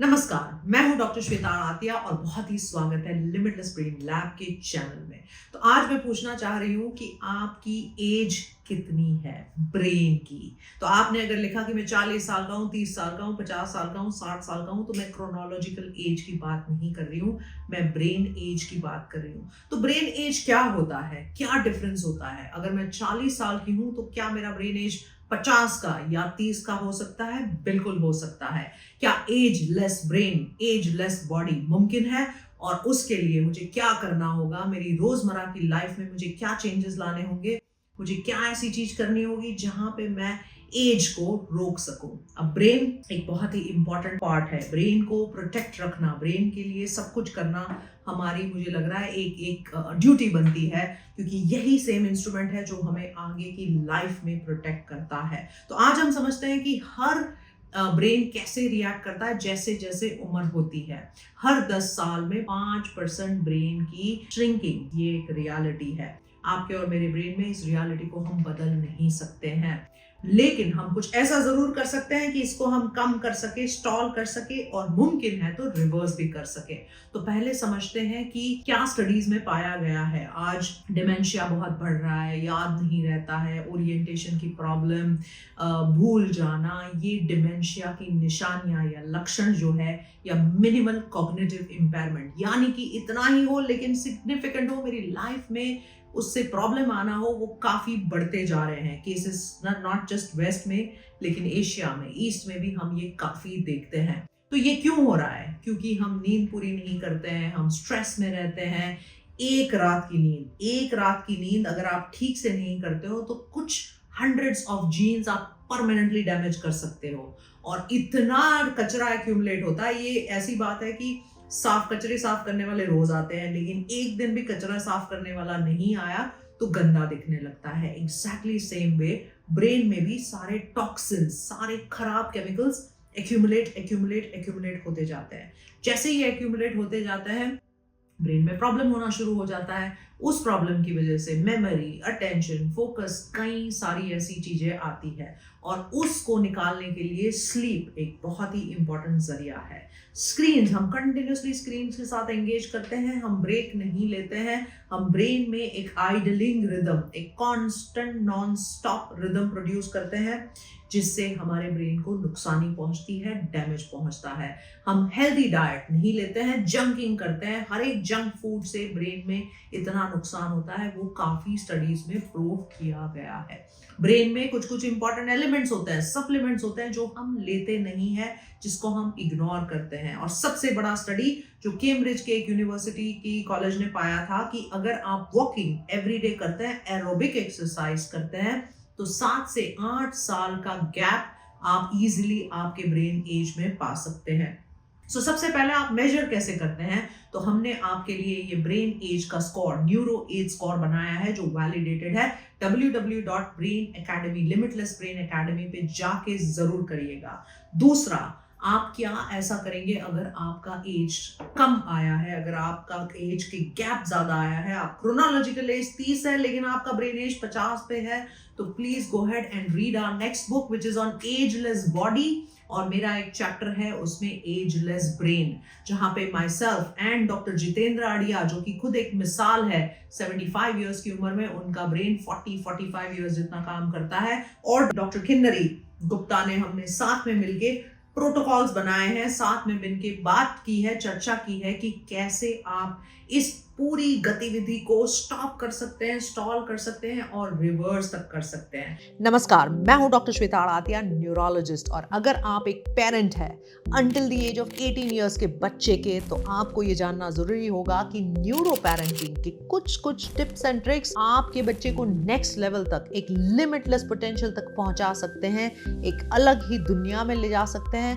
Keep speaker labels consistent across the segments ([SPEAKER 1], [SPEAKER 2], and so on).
[SPEAKER 1] नमस्कार, मैं हूं डॉक्टर श्वेता आतिया और बहुत ही स्वागत है लिमिटलेस ब्रेन लैब के चैनल में। तो आज मैं पूछना चाह रही हूं कि आपकी एज कितनी है ब्रेन की। तो आपने अगर लिखा कि मैं 40 साल का हूं, 30 साल का हूं, 50 साल का हूं, 60 साल का हूं, तो मैं क्रोनोलॉजिकल एज की बात नहीं कर रही हूं, मैं ब्रेन एज की बात कर रही हूं। तो ब्रेन एज क्या होता है, क्या डिफरेंस होता है? अगर मैं 40 साल की हूं तो क्या मेरा ब्रेन एज 50 का या 30 का हो सकता है? बिल्कुल हो सकता है। क्या ageless brain, ageless body मुमकिन है? और उसके लिए मुझे क्या करना होगा? मेरी रोजमर्रा की लाइफ में मुझे क्या चेंजेस लाने होंगे? मुझे क्या ऐसी चीज करनी होगी जहां पे मैं एज को रोक सकूं? अब ब्रेन एक बहुत ही इंपॉर्टेंट पार्ट है। ब्रेन को प्रोटेक्ट रखना, ब्रेन के लिए सब कुछ करना हमारी, मुझे लग रहा है, एक एक ड्यूटी बनती है, क्योंकि यही सेम इंस्ट्रूमेंट है जो हमें आगे की लाइफ में प्रोटेक्ट करता है। तो आज हम समझते हैं कि हर ब्रेन कैसे रिएक्ट करता है जैसे जैसे उम्र होती है। हर 10 साल में 5% ब्रेन की श्रिंकिंग, ये एक रियलिटी है। आपके और मेरे ब्रेन में इस रियलिटी को हम बदल नहीं सकते हैं, लेकिन हम कुछ ऐसा जरूर कर सकते हैं कि इसको हम कम कर सके, स्टॉल कर सके और मुमकिन है तो रिवर्स भी कर सके। तो पहले समझते हैं कि क्या स्टडीज में पाया गया है। आज डिमेंशिया बहुत बढ़ रहा है, याद नहीं रहता है, ओरिएंटेशन की प्रॉब्लम, भूल जाना, ये डिमेंशिया की निशानियां या लक्षण जो है, या मिनिमल कॉग्निटिव इम्पेयरमेंट, यानी कि इतना ही हो लेकिन सिग्निफिकेंट हो, मेरी लाइफ में उससे प्रॉब्लम आना हो, वो काफी बढ़ते जा रहे हैं। केसेस नॉट जस्ट वेस्ट में लेकिन एशिया में, ईस्ट में भी हम ये काफी देखते हैं। तो ये क्यों हो रहा है? क्योंकि हम नींद पूरी नहीं करते हैं, हम स्ट्रेस में रहते हैं। एक रात की नींद अगर आप ठीक से नहीं करते हो तो कुछ हंड्रेड्स ऑफ जीन्स आप परमानेंटली डैमेज कर सकते हो, और इतना कचरा एक्यूमुलेट होता है। ये ऐसी बात है कि कचरे साफ करने वाले रोज आते हैं, लेकिन एक दिन भी कचरा साफ करने वाला नहीं आया तो गंदा दिखने लगता है। एग्जैक्टली सेम वे ब्रेन में भी सारे टॉक्सिन्स, सारे खराब केमिकल्स एक्यूमुलेट होते जाते हैं। जैसे ही एक्यूमुलेट होते जाते हैं, ब्रेन में प्रॉब्लम होना शुरू हो जाता है। उस प्रॉब्लम की वजह से मेमोरी, अटेंशन, फोकस, कई सारी ऐसी चीजें आती है, और उसको निकालने के लिए स्लीप एक बहुत ही इंपॉर्टेंट जरिया है। स्क्रीन्स, हम कंटिन्यूसली स्क्रीन के साथ एंगेज करते हैं, हम ब्रेक नहीं लेते हैं। हम ब्रेन में एक आइडलिंग रिदम, एक constant non stop rhythm produce करते हैं, जिससे हमारे ब्रेन को नुकसानी पहुंचती है, डैमेज पहुंचता है। हम हेल्दी डाइट नहीं लेते हैं, जंकिंग करते हैं। हर एक जंक फूड से ब्रेन में इतना नुकसान होता है, वो काफी स्टडीज में प्रूव किया गया है। ब्रेन में कुछ कुछ इंपॉर्टेंट एलिमेंट्स होते हैं, सप्लीमेंट्स होते हैं, जो हम लेते नहीं है, जिसको हम इग्नोर करते हैं। और सबसे बड़ा स्टडी जो कैम्ब्रिज के एक यूनिवर्सिटी की कॉलेज ने पाया था कि अगर आप वॉकिंग एवरीडे करते हैं, एरोबिक एक्सरसाइज करते हैं, तो 7 से 8 साल का गैप आप इजीली आपके ब्रेन एज में पा सकते हैं। सबसे पहले आप मेजर कैसे करते हैं? तो हमने आपके लिए ये ब्रेन एज का स्कोर, न्यूरो एज स्कोर बनाया है, जो वैलिडेटेड है। www.brain academy, limitless brain academy पे जाके जरूर करिएगा। दूसरा, आप क्या ऐसा करेंगे अगर आपका एज कम आया है, अगर आपका एज के गैप ज्यादा आया है, आप क्रोनोलॉजिकल एज 30 है लेकिन आपका ब्रेन एज 50 पे है, तो please go ahead and read our next book which is on ageless body. और मेरा एक चैप्टर है उसमें एजलेस ब्रेन, जहां पे my self and doctor Jitendra idea, जो कि खुद एक मिसाल है, 75 इयर्स की उम्र में उनका ब्रेन 40-45 इयर्स जितना काम करता है, और डॉक्टर किन्नरी गुप्ता ने, हमने साथ में मिलके प्रोटोकॉल्स बनाए हैं, साथ में मिलके बात की है, चर्चा की है कि कैसे आप इस पूरी गतिविधि को स्टॉप कर सकते हैं, स्टॉल कर सकते हैं और रिवर्स तक कर सकते हैं। नमस्कार, मैं हूं डॉक्टर श्वेता आतिया, न्यूरोलॉजिस्ट, और अगर आप एक पेरेंट है until the age of 18 years के बच्चे के, तो आपको ये जानना जरूरी होगा कि न्यूरो पेरेंटिंग के कुछ टिप्स एंड ट्रिक्स आपके बच्चे को नेक्स्ट लेवल तक, एक लिमिटलेस पोटेंशियल तक पहुंचा सकते हैं, एक अलग ही दुनिया में ले जा सकते हैं।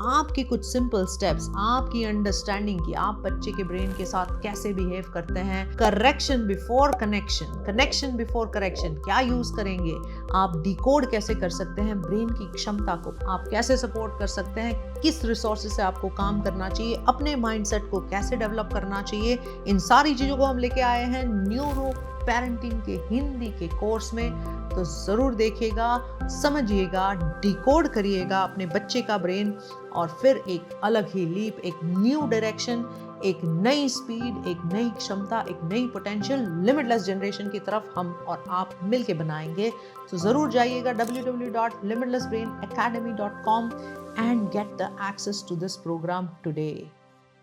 [SPEAKER 1] आपके कुछ सिंपल स्टेप्स, आपकी अंडरस्टैंडिंग की आप बच्चे के ब्रेन के साथ कैसे बिहेव करते हैं, correction before connection before correction क्या यूज करेंगे, आप डिकोड कैसे कर सकते हैं ब्रेन की क्षमता को, आप कैसे सपोर्ट कर सकते हैं, किस रिसोर्सेज से आपको काम करना चाहिए, अपने माइंडसेट को कैसे डेवलप करना चाहिए, इन सारी चीजों को हम लेके आए हैं न्यूरो पेरेंटिंग के हिंदी के कोर्स में। तो ज़रूर देखिएगा, समझिएगा, डिकोड करिएगा अपने बच्चे का ब्रेन और फिर एक अलग ही लीप, एक न्यू डायरेक्शन, एक नई स्पीड, एक नई क्षमता, एक नई पोटेंशियल लिमिटलेस जनरेशन की तरफ हम और आप मिलके बनाएंगे। तो ज़रूर जाइएगा www.limitlessbrainacademy.com and get the access to this program today।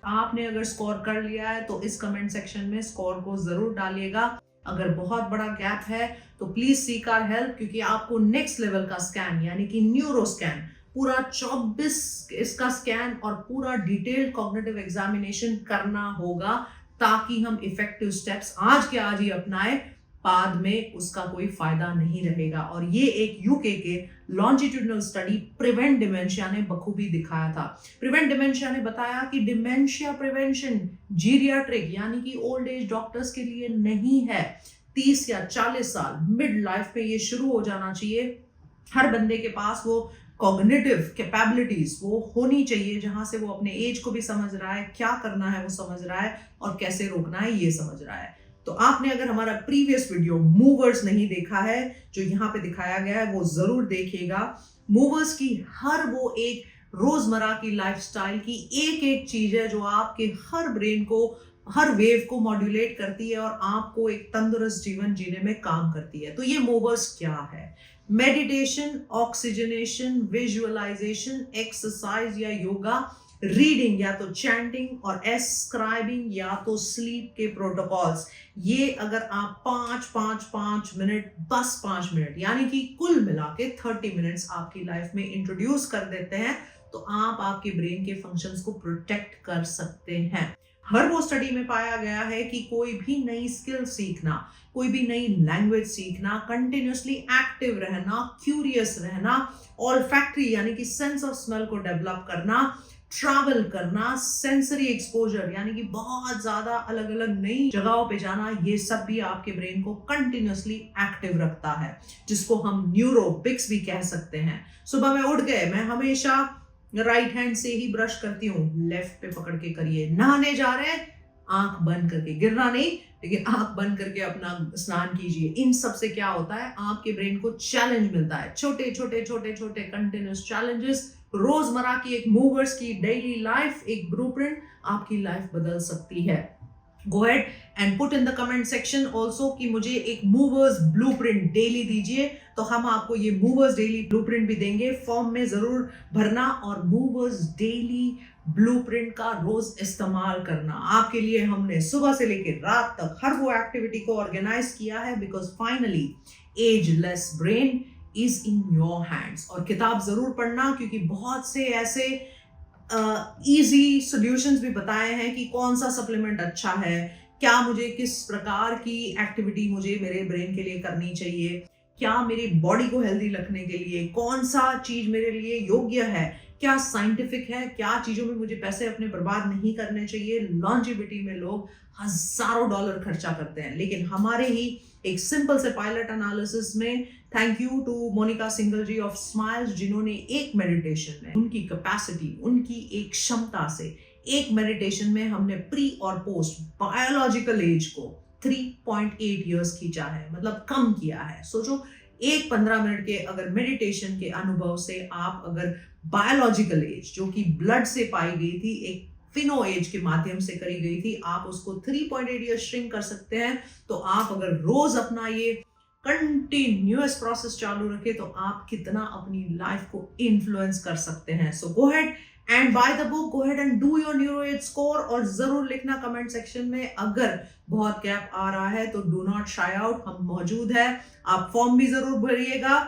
[SPEAKER 1] आपने अगर स्कोर कर लिया है तो इस कमेंट सेक्शन में स्कोर को जरूर डालिएगा। अगर बहुत बड़ा गैप है तो प्लीज सीक आवर हेल्प, क्योंकि आपको नेक्स्ट लेवल का स्कैन यानी कि न्यूरो स्कैन, पूरा 24 इसका स्कैन और पूरा डिटेल्ड कॉग्निटिव एग्जामिनेशन करना होगा, ताकि हम इफेक्टिव स्टेप्स आज के आज ही अपनाएं, बाद में उसका कोई फायदा नहीं रहेगा। और ये एक यूके के लॉन्जिट्यूडनल स्टडी प्रिवेंट डिमेंशिया ने बखूबी दिखाया था। प्रिवेंट डिमेंशिया ने बताया कि डिमेंशिया प्रिवेंशन जीरियाट्रिक यानी कि ओल्ड एज डॉक्टर्स के लिए नहीं है। 30 या 40 साल मिड लाइफ में ये शुरू हो जाना चाहिए। हर बंदे के पास वो कॉग्निटिव कैपेबिलिटीज वो होनी चाहिए, जहां से वो अपने एज को भी समझ रहा है, क्या करना है वो समझ रहा है और कैसे रोकना है ये समझ रहा है। तो आपने अगर हमारा प्रीवियस वीडियो मूवर्स नहीं देखा है जो यहाँ पे दिखाया गया है, वो जरूर देखिएगा। मूवर्स की हर वो एक रोजमर्रा की लाइफस्टाइल की एक एक चीज है जो आपके हर ब्रेन को, हर वेव को मॉड्यूलेट करती है और आपको एक तंदुरुस्त जीवन जीने में काम करती है। तो ये मूवर्स क्या है? मेडिटेशन, ऑक्सीजनेशन, विजुअलाइजेशन, एक्सरसाइज या योगा, रीडिंग या तो चैंटिंग और एस्क्राइबिंग या तो स्लीप के प्रोटोकॉल्स। ये अगर आप 5 मिनट, बस 5 मिनट यानी कि कुल मिला के 30 मिनट्स आपकी लाइफ में इंट्रोड्यूस कर देते हैं तो आप आपके ब्रेन के फंक्शंस को प्रोटेक्ट कर सकते हैं। हर वो स्टडी में पाया गया है कि कोई भी नई स्किल सीखना, कोई भी नई लैंग्वेज सीखना, कंटिन्यूसली एक्टिव रहना, क्यूरियस रहना, ऑल्फैक्टरी यानी कि सेंस ऑफ स्मेल को डेवलप करना, ट्रैवल करना, सेंसरी एक्सपोजर यानी कि बहुत ज्यादा अलग अलग नई जगहों पे जाना, ये सब भी आपके ब्रेन को कंटिन्यूसली एक्टिव रखता है, जिसको हम न्यूरोबिक्स भी कह सकते हैं। सुबह में उठ गए, मैं हमेशा राइट हैंड से ही ब्रश करती हूँ, लेफ्ट पे पकड़ के करिए। नहाने जा रहे हैं, आंख बंद करके, गिरना नहीं लेकिन आंख बंद करके अपना स्नान कीजिए। इन सब से क्या होता है, आपके ब्रेन को चैलेंज मिलता है, छोटे छोटे छोटे छोटे कंटिन्यूस चैलेंजेस। रोजमर्रा की एक मूवर्स की डेली लाइफ, एक ब्लूप्रिंट आपकी लाइफ बदल सकती है। Go ahead and put in the comment section also कि मुझे एक मूवर्स ब्लूप्रिंट डेली दीजिए, तो हम आपको ये मूवर्स डेली ब्लूप्रिंट भी देंगे। फॉर्म में जरूर भरना और मूवर्स डेली ब्लूप्रिंट का रोज इस्तेमाल करना। आपके लिए हमने सुबह से लेकर रात तक हर वो एक्टिविटी को ऑर्गेनाइज किया है, because finally ageless brain is in your hands. और किताब जरूर पढ़ना, क्योंकि बहुत से ऐसे इजी सॉल्यूशंस भी बताए हैं कि कौन सा सप्लीमेंट अच्छा है, क्या मुझे किस प्रकार की एक्टिविटी मुझे मेरे ब्रेन के लिए करनी चाहिए, क्या मेरी बॉडी को हेल्दी रखने के लिए कौन सा चीज मेरे लिए योग्य है, क्या साइंटिफिक है, क्या चीजों में मुझे पैसे अपने बर्बाद नहीं करने चाहिए। लॉन्जिविटी में लोग हजारों डॉलर खर्चा करते हैं, लेकिन हमारे ही एक सिंपल से पायलट एनालिसिस में, thank you to Monica Singhal ji of smiles, जिन्होंने एक मेडिटेशन में उनकी कैपेसिटी, उनकी एक क्षमता से एक मेडिटेशन में हमने प्री और पोस्ट बायोलॉजिकल एज को 3.8 इयर्स खींचा है, मतलब कम किया है। सोचो, एक 15 मिनट के अगर मेडिटेशन के अनुभव से आप अगर बायोलॉजिकल एज जो कि ब्लड से पाई गई थी, एक फिनो एज के माध्यम से करी गई थी, आप उसको 3.8 इयर्स श्रिंक कर सकते हैं। तो आप अगर रोज अपना ये कंटिन्यूअस प्रोसेस चालू रखें तो आप कितना अपनी लाइफ को इन्फ्लुएंस कर सकते हैं। So go ahead and buy the book, go ahead and do your neuro age score, और जरूर लिखना कमेंट सेक्शन में अगर बहुत गैप आ रहा है तो डू नॉट शाई आउट, हम मौजूद है। आप फॉर्म भी जरूर भरिएगा,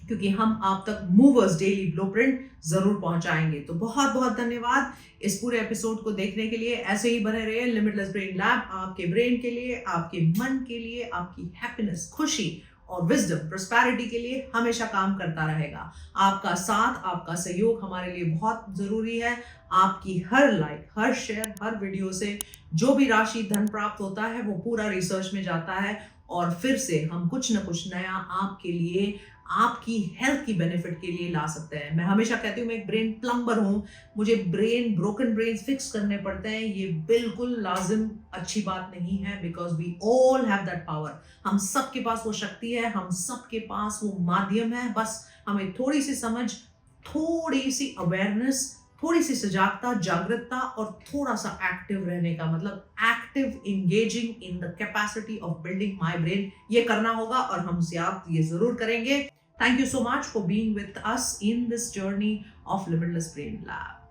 [SPEAKER 1] क्योंकि हम आप तक मूवर्स डेली ब्लूप्रिंट जरूर पहुंचाएंगे। तो बहुत बहुत धन्यवाद इस पूरे एपिसोड को देखने के लिए। ऐसे ही बने रहिए। लिमिटलेस ब्रेन लैब आपके ब्रेन के लिए, आपके मन के लिए, आपकी हैप्पीनेस, खुशी और विजडम, प्रोस्पेरिटी के लिए हमेशा काम करता रहेगा। आपका साथ, आपका सहयोग हमारे लिए बहुत जरूरी है। आपकी हर लाइक, हर शेयर, हर वीडियो से जो भी राशि धन प्राप्त होता है वो पूरा रिसर्च में जाता है और फिर से हम कुछ न कुछ नया आपके लिए, आपकी हेल्थ की बेनिफिट के लिए ला सकते हैं। मैं हमेशा कहती हूँ मैं एक ब्रेन प्लम्बर हूँ, मुझे ब्रोकन ब्रेन फिक्स करने पड़ते हैं, ये बिल्कुल लाजिम अच्छी बात नहीं है, because we all have that power. हम सबके पास वो शक्ति है, हम सबके पास वो माध्यम है, बस हमें थोड़ी सी समझ, थोड़ी सी अवेयरनेस, थोड़ी सी सजागता, जागरूकता और थोड़ा सा एक्टिव रहने का, मतलब active engaging in the capacity of building my brain, ये करना होगा और हम आप ये जरूर करेंगे। Thank you so much for being with us in this journey of limitless brain lab.